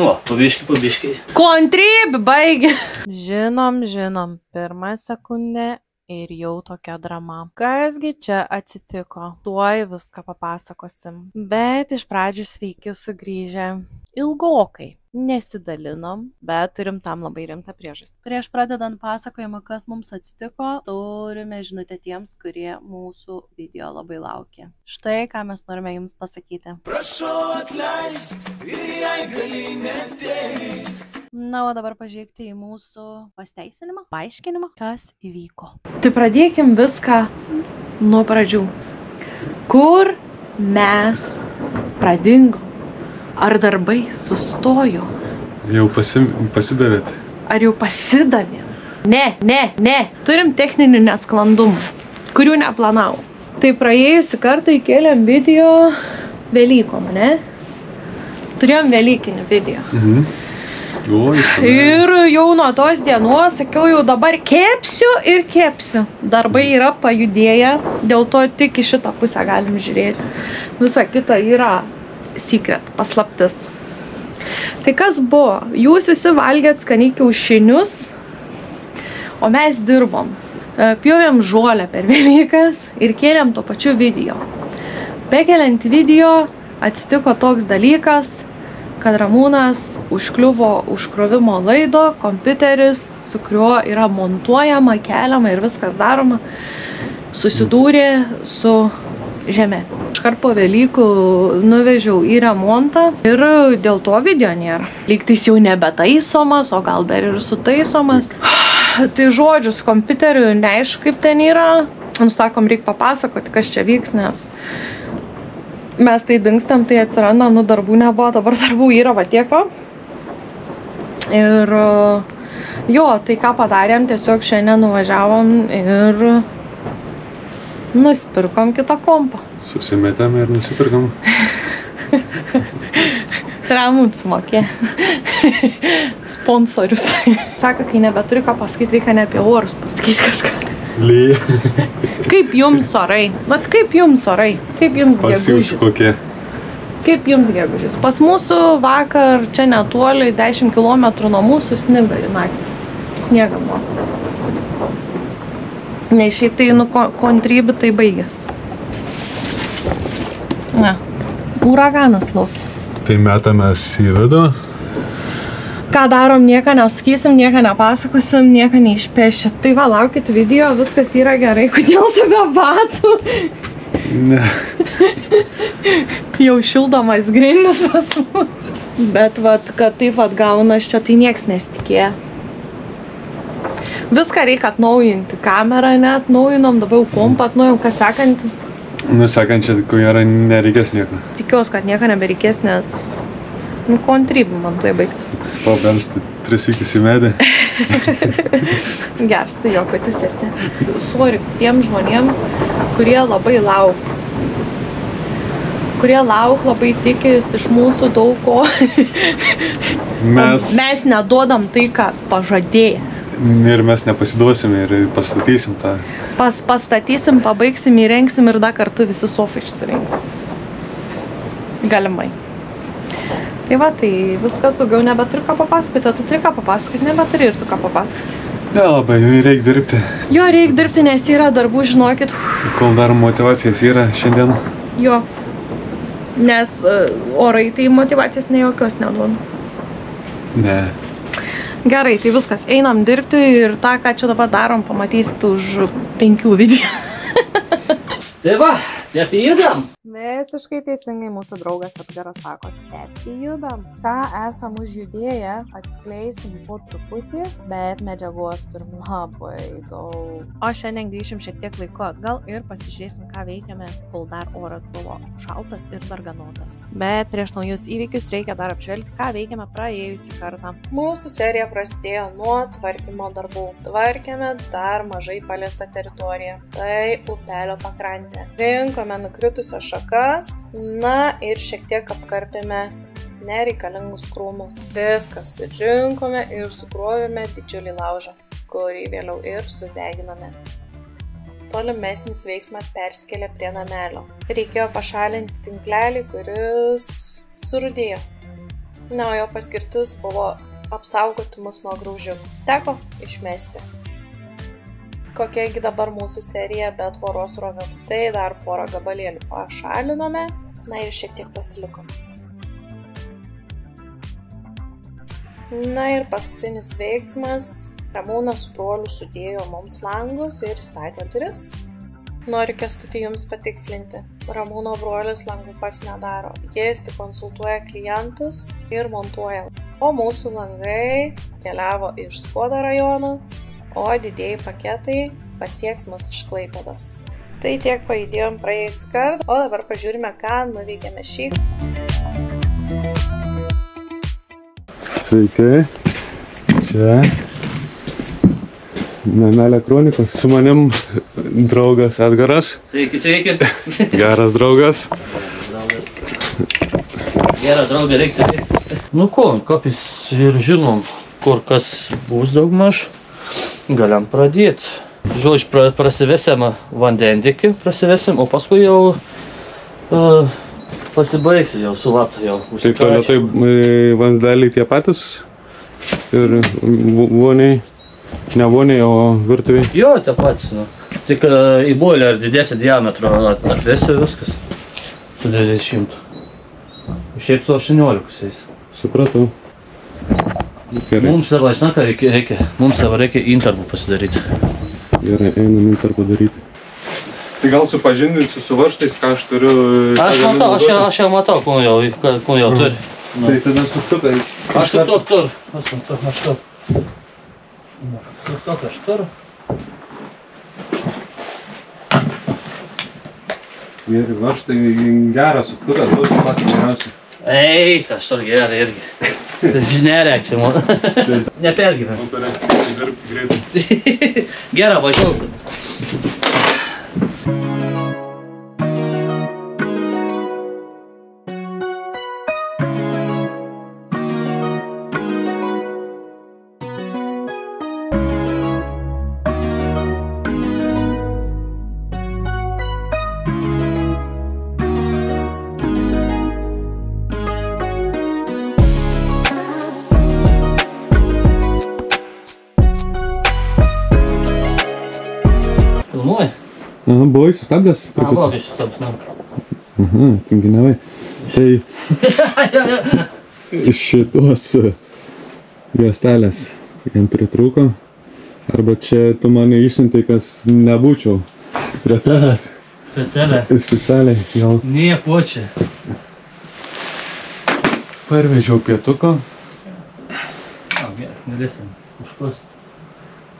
O, pabiški. Kontrybi, baigi. Žinom, pirmą sekundę ir jau tokia drama. Kasgi čia atsitiko? Tuoj viską papasakosim. Bet iš pradžių sveiki sugrįžę. Ilgokai nesidalinom, bet turim tam labai rimtą priežastį. Prieš pradedant pasakojimą, kas mums atsitiko, turime žinutę tiems, kurie mūsų video labai laukia. Štai, ką mes norime jums pasakyti. Prašau atleisk ir jei gali neteis. Na, o dabar pažiūrėkite į mūsų pasteisinimą, paaiškinimą, kas įvyko. Tai pradėkim viską nuo pradžių. Kur mes pradingom? Ar darbai sustojo? Jau pasidavėt? Ar jau pasidavėm? Ne. Turim techninių nesklandumų, kurių neplanavau. Tai praėjusį kartą įkėlėm video Velykom, ne? Turėjom Velykinį video. Ir jau nuo tos dienos sakiau, jau dabar kepsiu. Darbai yra pajudėję, dėl to tik į šitą pusę galim žiūrėti. Visa kita yra secret, paslaptis. Tai kas buvo? Jūs visi valgėt skaniai kiaušinius, o mes dirbom. Pjovėm žolę per Velykas ir kėlėm tuo pačiu video. Bekeliant video atsitiko toks dalykas, kad Ramūnas užkliuvo užkrovimo laido, kompiuteris, su kuriuo yra montuojama, keliama ir viskas daroma, susidūrė su žeme. Iškart po Velykų nuvežiau į remontą ir dėl to video nėra. Lygtais jau nebetaisomas, o gal dar ir sutaisomas. Tai žodžius, kompiuteriu neaišku kaip ten yra. Sakom, reikia papasakoti, kas čia vyks, nes mes tai dingstam, tai atsirandam, darbų nebuvo, dabar darbų yra va tiek va. Ir jo, tai ką padarėm, tiesiog šiandien nuvažiavom ir nusipirkom kitą kompą. Susimetėm ir nusipirkom. Ramūnas mokė. Sponsorius. Sako, kai nebeturi ką pasakyti, reikia ne apie orus pasakyti kažką. Lyja. Kaip jums orai? Vat kaip jums orai? Kaip jums gegužis? Pas jūsų kokie? Kaip jums gegužis? Pas mūsų vakar čia netoli 10 km nuo mūsų sniga į naktį. Sniega buvo. Ne, šiaip tai kontrybi tai baigės. Ne. Uraganas laukia. Tai metamės į vidų. Ką darom, nieko nesakysim, nieko nepasakosim, nieko neišpešit. Tai va, laukit video, viskas yra gerai. Kodėl tu be batų? Ne. Jau šildomas grindis pas mus. Bet vat, kad taip vat gaunas čia, tai nieks nesitikėjo. Viską reikia atnaujinti. Kamerą neatnaujinom, dabar jau kompą atnaujinam, kas sekantis. Sekančią, ko yra, nereikės nieko. Tikiuosi, kad nieko nebereikės, nes kontrybi man tuoj baigsis. Pabelsti 3 sykius į medį. Geras, tai jo, kad jis esi. Sorry tiems žmonėms, kurie labai lauk. Kurie lauk, labai tikis iš mūsų daug ko. Mes neduodam tai, ką pažadėję. Ir mes nepasiduosim ir pastatysim tą. Pastatysim, pabaigsim, įrengsim ir dar kartu visi sofai išsirinksim. Galimai. Tai va, tai viskas daugiau nebeturi ką papasakoti, o tu turi ką papasakoti, nebeturi ir tu ką papasakoti. Ne, labai, reikia dirbti. Jo, reikia dirbti, nes yra darbų, žinokit. Kol dar motyvacijas yra šiandien. Jo, nes orai tai motyvacijos ne jokios neduoda. Ne. Gerai, tai viskas, einam dirbti ir tą, ką čia dabar darom, pamatysit už 5 video. Tai va, tepijudam. Visiškai teisingai mūsų draugas Edgaras sako, tepijudam. Ką esam užjudėję, atskleisim po truputį, bet medžiagos turim labai daug. O šiandien grįšim šiek tiek laiko atgal ir pasižiūrėsim, ką veikiame, kol dar oras buvo šaltas ir darganotas. Bet prieš naujus įvykius reikia dar apžvelgti, ką veikiame praėjusį kartą. Mūsų serija prasidėjo nuo tvarkymo darbų. Tvarkėme dar mažai paliestą teritoriją. Tai upelio pakrantė. Rinkome nukritusias šakas, na ir šiek tiek apkarpėme nereikalingus krūmus. Viską surinkome ir sukrovėme didžiulį laužą, kurį vėliau ir sudeginome. Tolimesnis veiksmas perskėlė prie namelio. Reikėjo pašalinti tinklelį, kuris surūdėjo. Na, o jo paskirtis buvo apsaugoti mus nuo graužikų. Teko išmesti. Kokiagi dabar mūsų serija be tvoros rovimų. Tai dar porą gabalėlių pašalinome, na ir šiek tiek pasilikom. Na ir paskutinis veiksmas. Ramūnas su broliu sudėjo mums langus ir statė duris. Noriu Kęstutį jums patikslinti. Ramūno brolis langų pats nedaro. Jis tik konsultuoja klientus ir montuoja. O mūsų langai keliavo iš Skuodo rajono, o didieji paketai pasieks mus iš Klaipėdos. Tai tiek pajudėjom praėjusį kartą, o dabar pažiūrime, ką nuveikėme šį. Sveiki. Čia Namelio kronikos. Su manim draugas Edgaras. Sveiki, sveiki. Geras draugas. Gerą draugą reikia turėti. Nu ko, kapis ir žinom, kur kas bus daugmaž. Galim pradėti. Žodžiu, prasivesėm vandendikį, o paskui jau pasibaigsi jau su vata jau. Tai toliau tai vandeliai tie patys ir voniai, ne voniai, o virtuviai. Jo, tie patys. Nu. Tik į boilerį didesnį diametrą atvesiu viskas. Su 20. Šiaip su 18. Supratau. Gerai. Mums savo, žinai, ką reikia? Mums savo reikia intervų pasidaryti. Gerai, einam intervų daryti. Tai gal supažindinsiu su varžtais, ką aš turiu... Aš jau matau, ko jau turi. Tai tada suktukai. Aš turiu. Ir varžtai geras suktukas, bus patį geriausiai. Eik, aš turiu gerą irgi. Tas nereik čia, man. Nepergyvenu. Dirb greitai. Gerą, važiuok. Filmuoji? Aha, buvai sustabdęs? Blogai sustabdęs. Aha, tinginiavai. Tai šitos juostelės jam pritrūko. Arba čia tu mane išsiuntai, kas nebūčiau prie tavęs. Specialiai, gal. Nieko čia. Parvežiau pietuko. Gerai, galėsim užklast.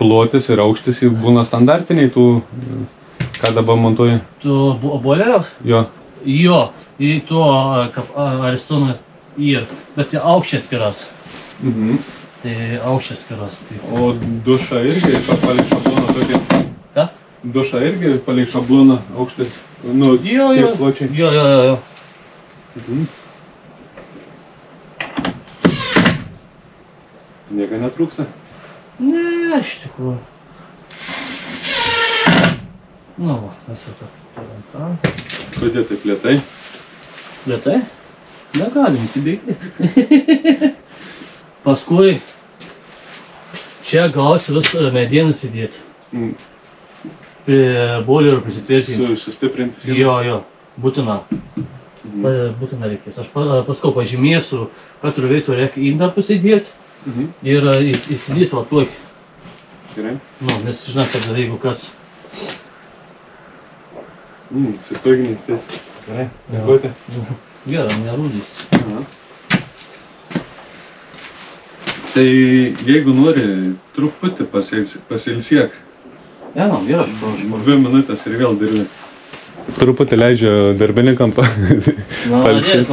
Plotis ir aukštis būna standartiniai tų, ką dabar montuoji? Tu boileriaus? Jo. Jo, į to Aristonas ir, bet tai aukščias skiras. Tai aukščias skiras. O dušą irgi palei šabloną tokį? Ką? Dušą irgi palei šabloną aukštį? Nu, tiek pločiai? Jo. Nieko netrūksta? Ne, iš tikrųjų. Nu, esu tą. Kodėl taip lėtai? Lėtai? Negalim įsibėgti. Paskui čia gausi vis medienas įdėti. Prie boilerio prisitvirtinti. Sustiprinti sieną? Jo, būtina. Būtina reikės. Aš paskui pažymėsiu, kad turėtų reikia intarpus įdėti. Ir įsidės va tokį. Gerai. Nu, nes žinai, kad jeigu kas... Sistoginiais ties. Gerai, dėkoti. Gerai, nerūdys. Tai jeigu nori, truputį pasilsiek. Gerai, aš prašau. 2 minutės ir vėl dirbi. Truputį leidžia darbininkam Malodės.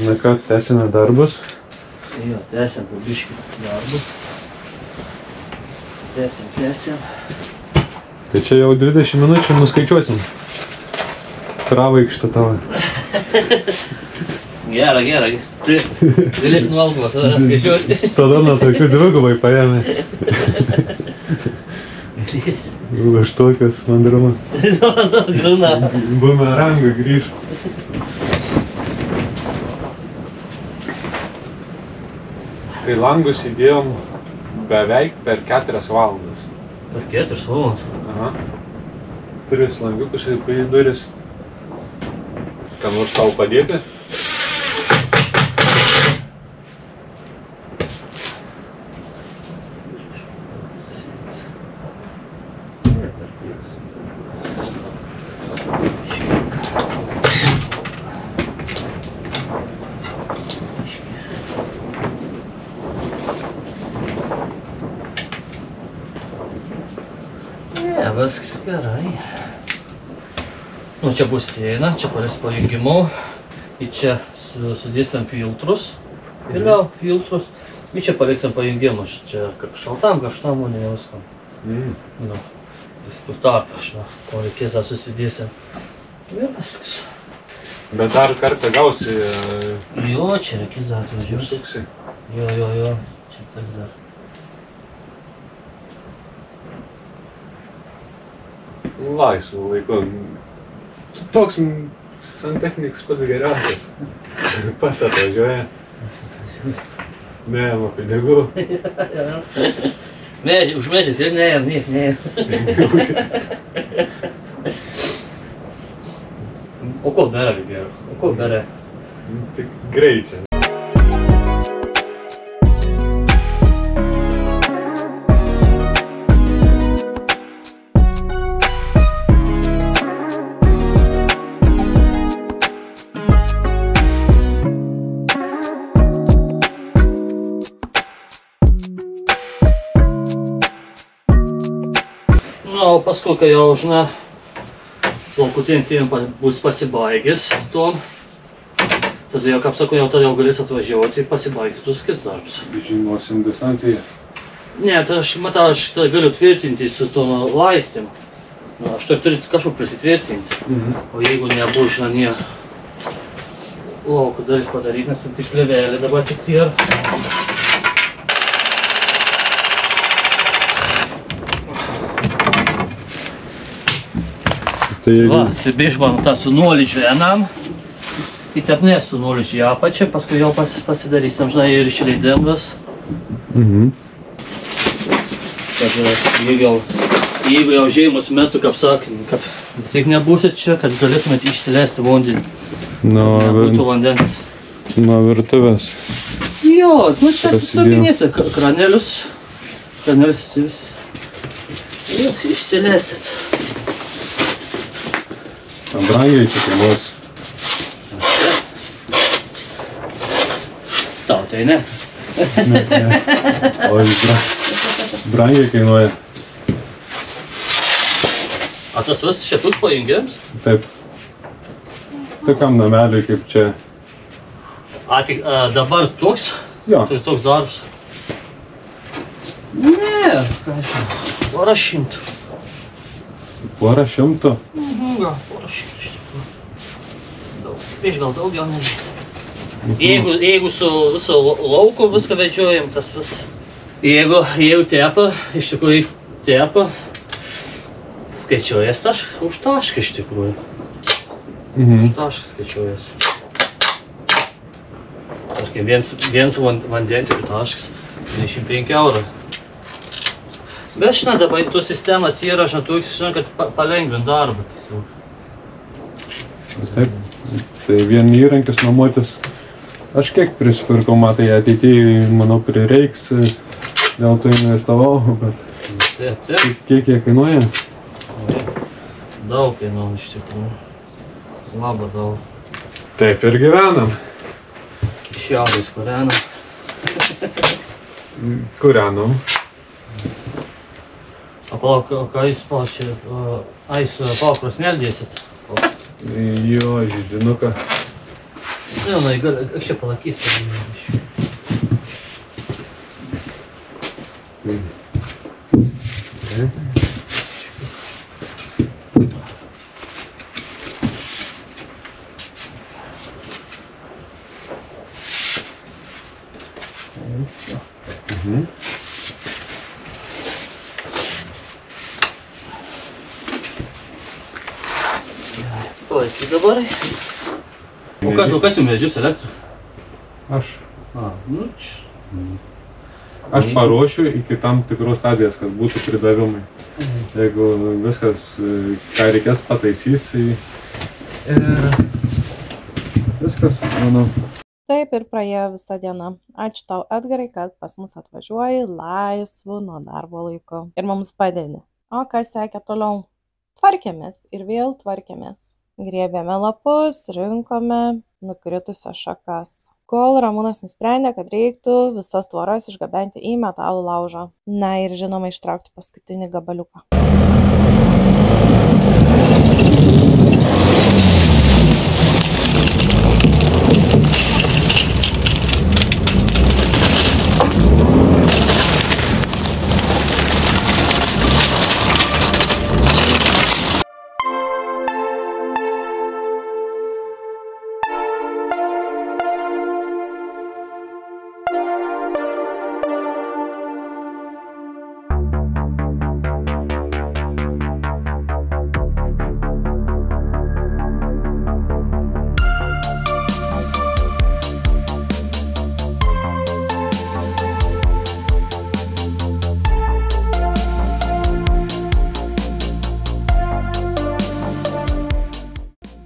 Na ką, tęsime darbus. Jo, tęsiam po biškį darbus. Tęsiam. Tai čia jau 20 minučių nuskaičiuosim. Pravaikštą tavo. Gerai. Galėsim valgomas skaičiuoti. Tada nuo tokių dvigubai paėmė. Už tokias mandrumas. Grūna. Bumerangą grįž. Tai langus įdėjom beveik per 4 valandas. Per 4 valandas? Aha. 3 langiukus ir į duris. Ką nors tau padėti? Viskas gerai. Nu, čia bus siena, čia paliks pajungimų. Ir čia sudėsim filtrus. Vėliau filtrus. Ir čia paliksim pajungimus. Čia šaltam, karštam, o ne viskam. Nu, viskur tarp, ko reikės dar susidėsim. Ir viskas. Bet dar kartą gausi... Jo, čia reikės dar atvažiuoti. Jo. Čia teks dar. Laisvų laiko. Toks santechnikas pats geriausias. Pas atvažiuoja. Neėma pinigų. Už medžiais ir neėm. O ko bėra, Vibėra? O ko bėra? Tik greičia. O paskui, kai jau, laukutien sienim bus pasibaigęs tom, tada jau, kaip sakau, tada jau galės atvažiuoti ir pasibaigti tus kitus darbus. Žinosim distanciją? Ne, tai aš galiu tvirtinti su to laistym. Aš turiu kažkur prisitvirtinti. O jeigu nebus, nie lauko dalis padaryti, nes tik plėvelė dabar tik ir. Va, tai beišmanu tą su nuolydžiu vienam. Įtepnės su nuolydžiu į apačią, paskui jau pasidarysim, ir išleidimas. Kad jeigu jau žiemus metu, kaip sakym, kad vis tiek nebūsit čia, kad galėtumėt išsileisti vandenį. Nebūtų vandens. Nuo virtuvės. Jo, nu čia suginėsi kranelius. Kranelius išsileisit. Brangiai čia kainuos. Tau tai ne. O brangiai kainuoja. A tas vis šitus pajungiams? Taip. Tokiam nameliui kaip čia. A tik dabar toks? Jo. Tai toks darbas? Ne, ką žinau. Porą šimtų. Porą šimtų? Gal porą šimtų iš tikrųjų. Prieš gal daugiau nežinau. Jeigu su viso lauko viską vedžiojam, tas vis. Jeigu tepa, iš tikrųjų tepa, skaičiuojas už tašką iš tikrųjų. Už tašką skaičiuojas. Tarkim, viens vandentikių taškas 25 €. Bet dabar tos sistemas yra, kad palengvint darbą. Taip, tai vien įrankis nuomotis. Aš kiek prisipirkau, matai, ateityje, manau, prireiks, dėl to investavau, bet kiek jie kainuoja? Daug kainuoja iš tikrųjų. Labai daug. Taip ir gyvenam. Šiaurės kūrenam. Kūrenam. O palauk, ką jūs palaukščiai, jūs palaukros neldėsit? Jo, židinuką. Ne, aš čia palakys. Palaikyk dabar. O kas jums medžius elektrą? Aš. Nu čia. Aš paruošiu iki tam tikros stadijos, kad būtų pridavimai. Jeigu viskas, ką reikės, pataisys ir viskas, manau. Taip ir praėjo visą dieną. Ačiū tau, Edgarai, kad pas mus atvažiuoji laisvu nuo darbo laiku ir mums padedi. O kas sekė toliau? Tvarkėmės ir vėl tvarkėmės. Griebėme lapus, rinkome nukritusias šakas. Kol Ramūnas nusprendė, kad reiktų visas tvoras išgabenti į metalų laužą. Na ir žinoma ištraukti paskutinį gabaliuką.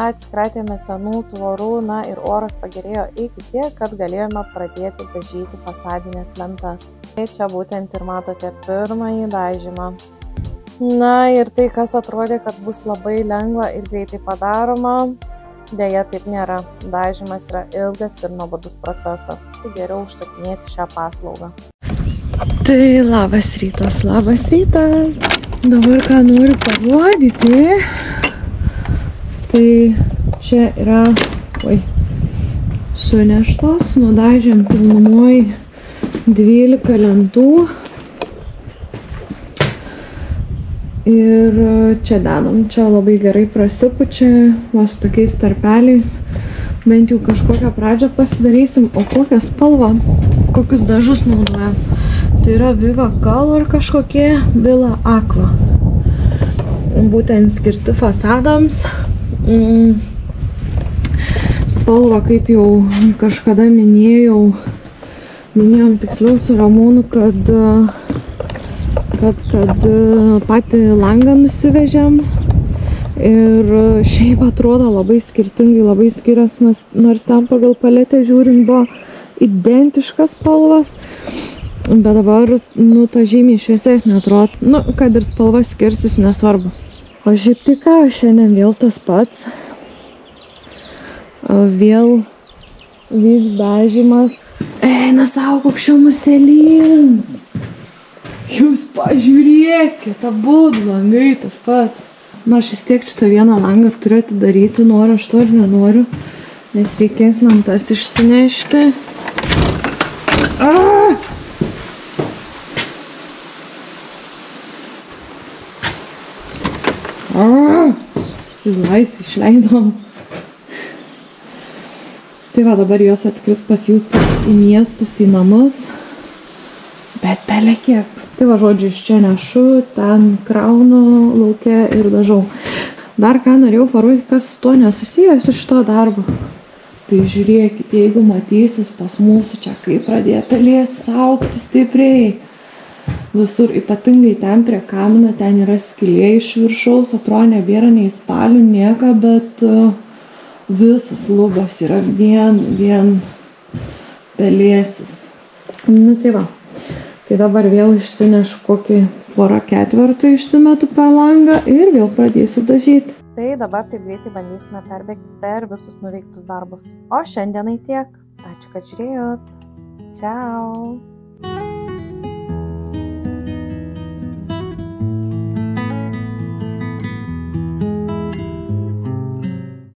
Atsikratėme senų tvorų, na ir oras pagerėjo iki tiek, kad galėjome pradėti dažyti fasadinės lentas. Tai čia būtent ir matote pirmąjį dažymą. Na ir tai, kas atrodė, kad bus labai lengva ir greitai padaroma, deja taip nėra. Dažymas yra ilgas ir nuobodus procesas. Tai geriau užsakinėti šią paslaugą. Tai labas rytas, labas rytas. Dabar ką noriu parodyti. Tai čia yra suneštos, nudažėm pilnumoj 12 lentų. Ir čia dedam, čia labai gerai prasipučia, su tokiais tarpeliais. Bent jau kažkokią pradžią pasidarysim, o kokią spalvą, kokius dažus naudojam. Tai yra Viva Color kažkokie, Villa Aqua. Būtent skirti fasadams. Spalva, kaip jau kažkada minėjom tiksliau su Ramūnu, kad patį langą nusivežėm ir šiaip atrodo labai skirtingai, labai skirias, nors ten pagal paletę žiūrint buvo identiškas spalvas, bet dabar, ta žymiai šviesesnė atrodo, kad ir spalva skirsis, nesvarbu. O šiaip tai ką, šiandien vėl tas pats, vėl vyks dažymas. Eina savo koks muselins. Jūs pažiūrėkit, abudu langai tas pats. Na, aš vis tiek šitą vieną langą turiu atidaryti, noriu aš to ir nenoriu, nes reikės lentas išsinešti. Laisvį išleidom. Tai va, dabar jos atskris pas jūsų į miestus, į namus. Bet belė kiek. Tai va, žodžiu, iš čia nešu, ten kraunu lauke ir dažau. Dar ką norėjau parodyti, kas su to nesusiję su šito darbu. Tai žiūrėkit, jeigu matysis pas mūsų čia, kai pradėjo pelėsis augti stipriai. Visur, ypatingai ten prie kamino, ten yra skylė iš viršaus, atrodo nebėra nei spalių, nieka, bet visas lubas yra vien pelėsis. Nu tai va, tai dabar vėl išsinešu kokį porą ketvertų, išsimetu per langą ir vėl pradėsiu dažyti. Tai dabar taip greitai bandysime perbėgti per visus nuveiktus darbus. O šiandienai tiek. Ačiū, kad žiūrėjot. Čiau.